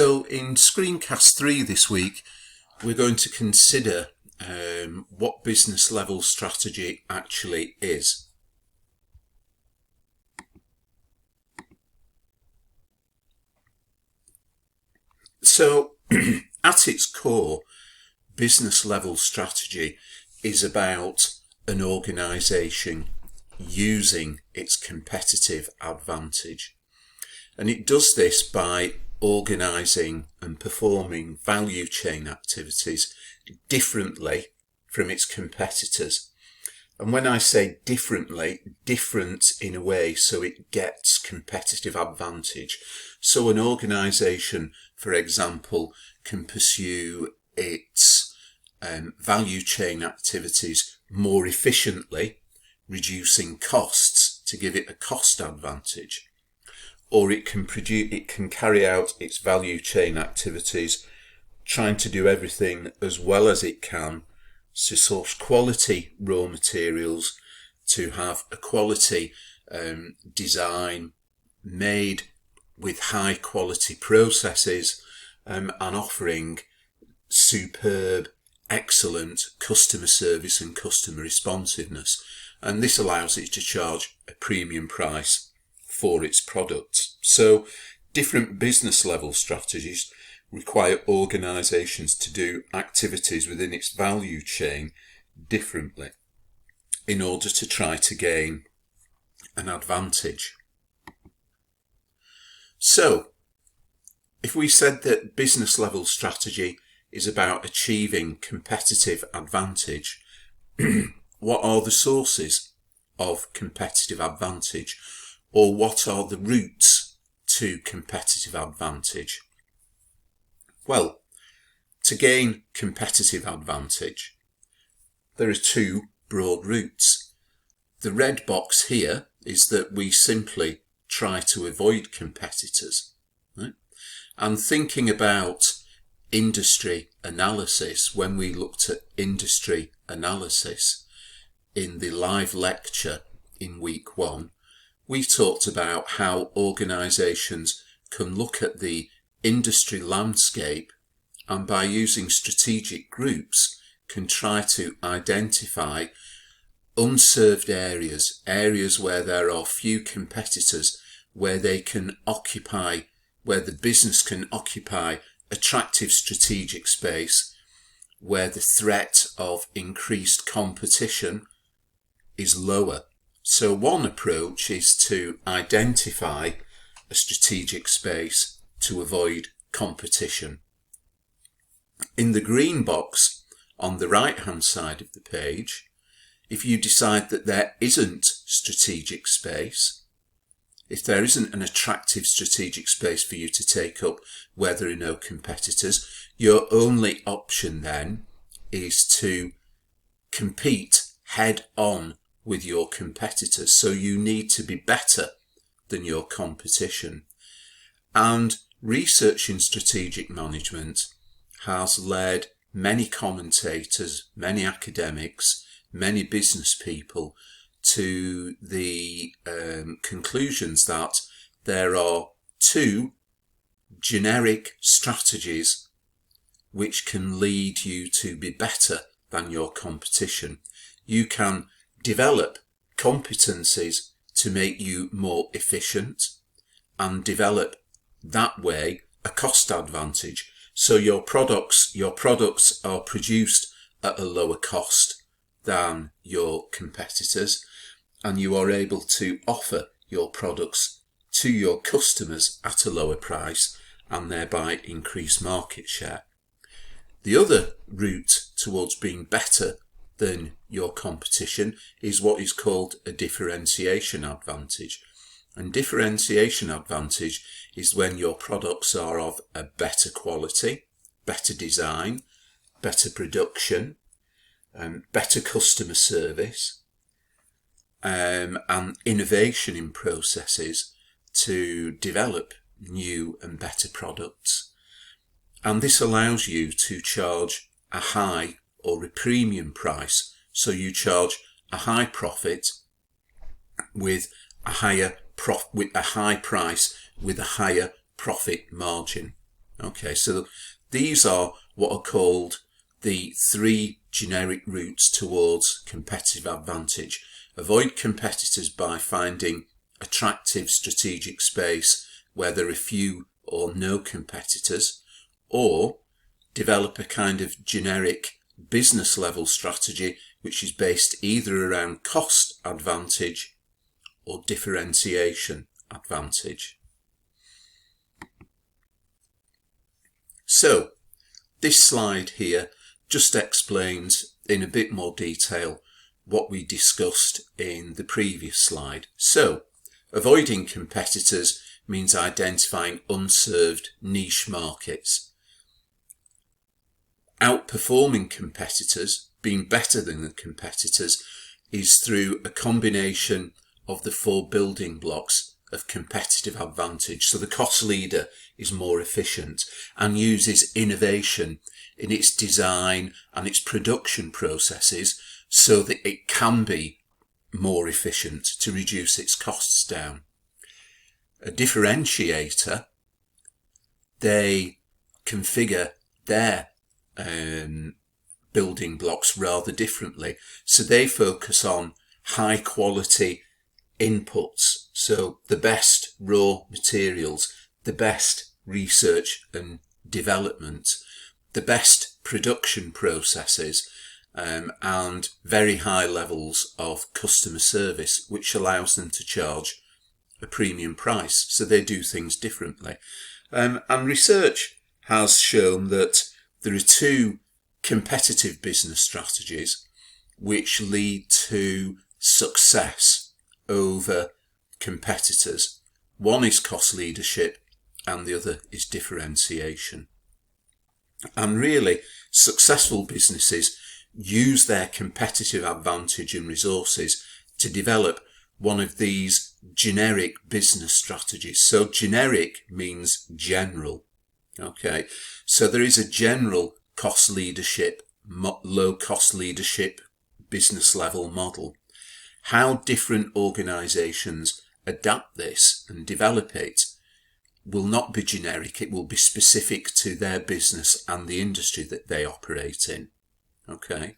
So in Screencast 3 this week, we're going to consider what business level strategy actually is. So at its core, business level strategy is about an organisation using its competitive advantage. And it does this by organising and performing value chain activities differently from its competitors. And when I say differently, different in a way so it gets competitive advantage. So an organisation, for example, can pursue its value chain activities more efficiently, reducing costs to give it a cost advantage. Or it can carry out its value chain activities trying to do everything as well as it can to source quality raw materials, to have a quality design made with high quality processes and offering superb, excellent customer service and customer responsiveness. And this allows it to charge a premium price for its products. So different business level strategies require organisations to do activities within its value chain differently in order to try to gain an advantage. So if we said that business level strategy is about achieving competitive advantage, what are the sources of competitive advantage? Or what are the routes to competitive advantage? Well, to gain competitive advantage, there are two broad routes. The red box here is that we simply try to avoid competitors. Right? And thinking about industry analysis, when we looked at industry analysis in the live lecture in week 1, we talked about how organisations can look at the industry landscape and by using strategic groups can try to identify unserved areas, areas where there are few competitors, where they can occupy, where the business can occupy attractive strategic space, where the threat of increased competition is lower. So one approach is to identify a strategic space to avoid competition. In the green box on the right hand side of the page, if you decide that there isn't strategic space, if there isn't an attractive strategic space for you to take up where there are no competitors, your only option then is to compete head on with your competitors. So you need to be better than your competition. And research in strategic management has led many commentators, many academics, many business people to the conclusions that there are two generic strategies which can lead you to be better than your competition. You can develop competencies to make you more efficient and develop that way a cost advantage. So your products are produced at a lower cost than your competitors, and you are able to offer your products to your customers at a lower price and thereby increase market share. The other route towards being better than your competition is what is called a differentiation advantage. And differentiation advantage is when your products are of a better quality, better design, better production, better customer service, and innovation in processes to develop new and better products. And this allows you to charge a high or a premium price. So you charge a high profit with a high price with a higher profit margin. Okay, so these are what are called the 3 generic routes towards competitive advantage. Avoid competitors by finding attractive strategic space where there are few or no competitors, or develop a kind of generic business level strategy which is based either around cost advantage or differentiation advantage. So this slide here just explains in a bit more detail what we discussed in the previous slide. So avoiding competitors means identifying unserved niche markets. Outperforming competitors, being better than the competitors, is through a combination of the 4 building blocks of competitive advantage. So the cost leader is more efficient and uses innovation in its design and its production processes so that it can be more efficient to reduce its costs down. A differentiator, they configure their building blocks rather differently. So they focus on high quality inputs, so the best raw materials, the best research and development, the best production processes, and very high levels of customer service, which allows them to charge a premium price. So they do things differently. And research has shown that there are 2 competitive business strategies which lead to success over competitors. One is cost leadership and the other is differentiation. And really, successful businesses use their competitive advantage and resources to develop one of these generic business strategies. So generic means general. Okay, so there is a general cost leadership, low cost leadership business level model. How different organisations adapt this and develop it will not be generic. It will be specific to their business and the industry that they operate in. Okay.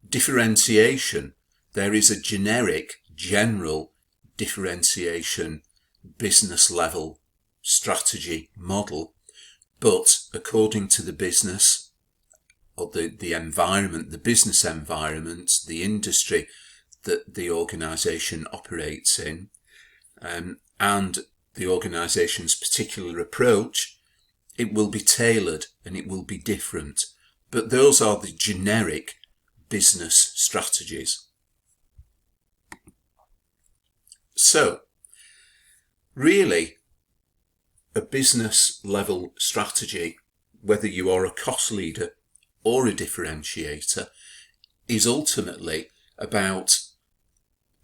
Differentiation. There is a generic, general differentiation business level strategy model, but according to the business or the environment, the business environment, the industry that the organisation operates in, and the organisation's particular approach, it will be tailored and it will be different. But those are the generic business strategies. So, really, a business level strategy, whether you are a cost leader or a differentiator, is ultimately about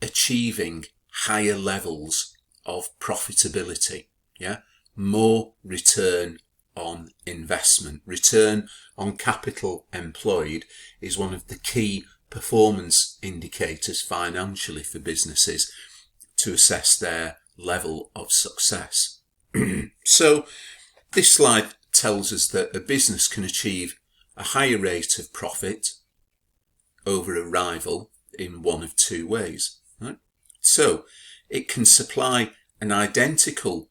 achieving higher levels of profitability. Yeah, more return on investment. Return on capital employed is one of the key performance indicators financially for businesses to assess their level of success. So this slide tells us that a business can achieve a higher rate of profit over a rival in one of 2 ways. Right? So it can supply an identical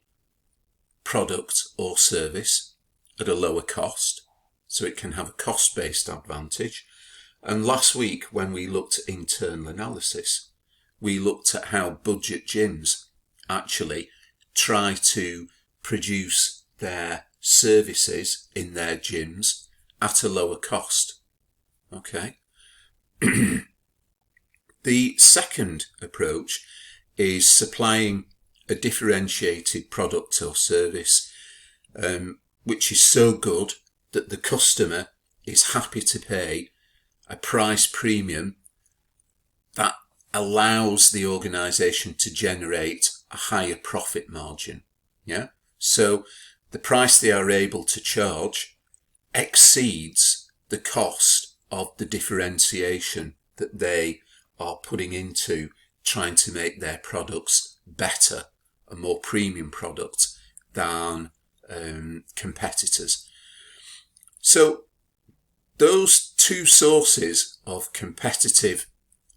product or service at a lower cost, so it can have a cost-based advantage. And last week, when we looked at internal analysis, we looked at how budget gyms actually try to produce their services in their gyms at a lower cost. Okay. The second approach is supplying a differentiated product or service, which is so good that the customer is happy to pay a price premium that allows the organisation to generate a higher profit margin. Yeah. So the price they are able to charge exceeds the cost of the differentiation that they are putting into trying to make their products better, a more premium product than competitors. So those two sources of competitive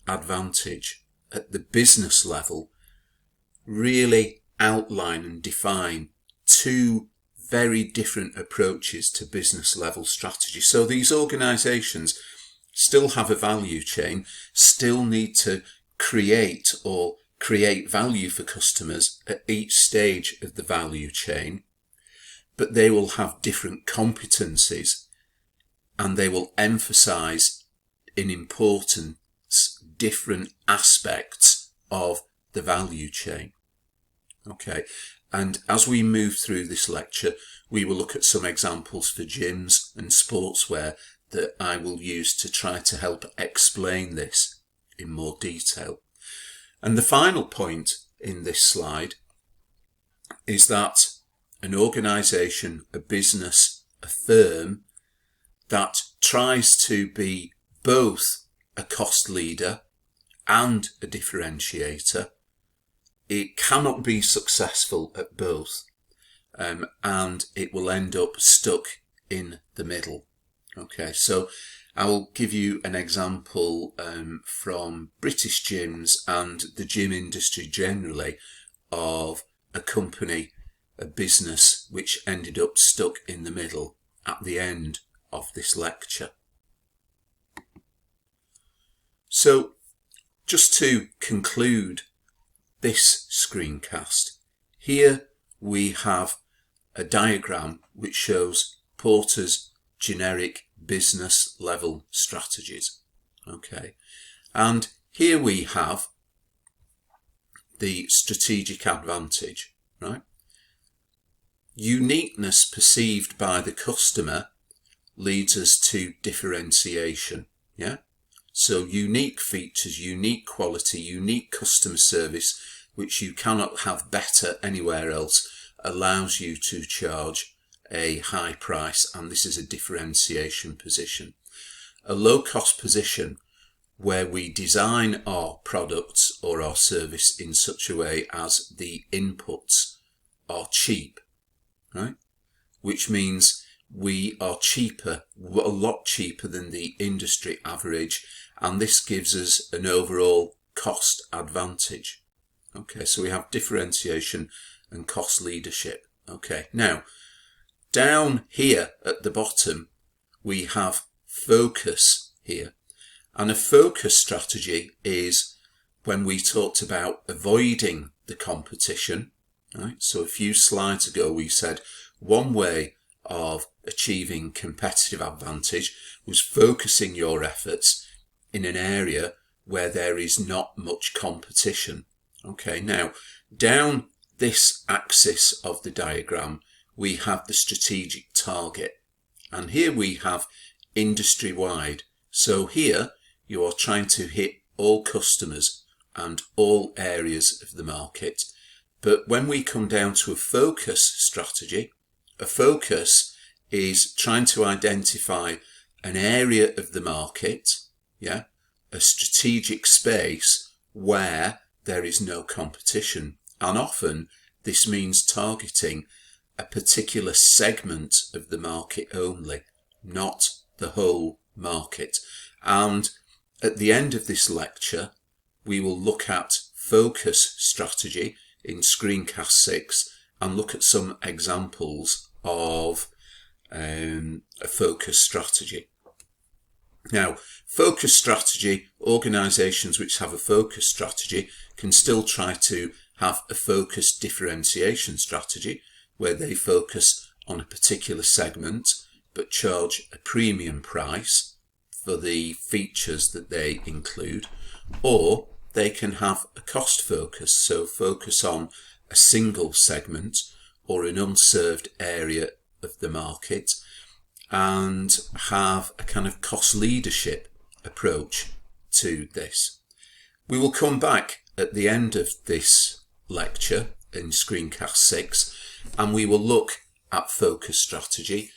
advantage at the business level really outline and define two very different approaches to business level strategy. So these organisations still have a value chain, still need to create value for customers at each stage of the value chain, but they will have different competencies and they will emphasise in importance different aspects of the value chain. Okay, and as we move through this lecture, we will look at some examples for gyms and sportswear that I will use to try to help explain this in more detail. And the final point in this slide is that an organisation, a business, a firm that tries to be both a cost leader and a differentiator, it cannot be successful at both, and it will end up stuck in the middle. Okay, so I will give you an example from British gyms and the gym industry generally of a company, a business which ended up stuck in the middle at the end of this lecture. So just to conclude this screencast, here we have a diagram which shows Porter's generic business level strategies. Okay, and here we have the strategic advantage, right? Uniqueness perceived by the customer leads us to differentiation. Yeah, so unique features, unique quality, unique customer service, which you cannot have better anywhere else, allows you to charge a high price, and this is a differentiation position. A low cost position where we design our products or our service in such a way as the inputs are cheap, right? Which means we are cheaper, a lot cheaper than the industry average, and this gives us an overall cost advantage. Okay, so we have differentiation and cost leadership. Okay, now down here at the bottom we have focus here, and a focus strategy is when we talked about avoiding the competition, right? So a few slides ago we said one way of achieving competitive advantage was focusing your efforts in an area where there is not much competition. Okay, now down this axis of the diagram we have the strategic target, and here we have industry wide. So here you are trying to hit all customers and all areas of the market. But when we come down to a focus strategy, a focus is trying to identify an area of the market, yeah, a strategic space where there is no competition. And often this means targeting a particular segment of the market only, not the whole market. And at the end of this lecture, we will look at focus strategy in screencast 6 and look at some examples of a focus strategy. Now, focus strategy, organisations which have a focus strategy can still try to have a focus differentiation strategy where they focus on a particular segment but charge a premium price for the features that they include, or they can have a cost focus, so focus on a single segment or an unserved area of the market and have a kind of cost leadership approach to this. We will come back at the end of this lecture in screencast 6 and we will look at focus strategy,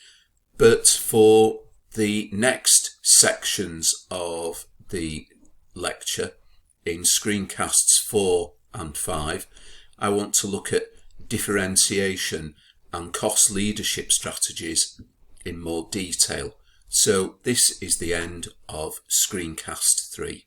but for the next sections of the lecture in screencasts 4 and 5, I want to look at differentiation and cost leadership strategies in more detail. So this is the end of screencast 3.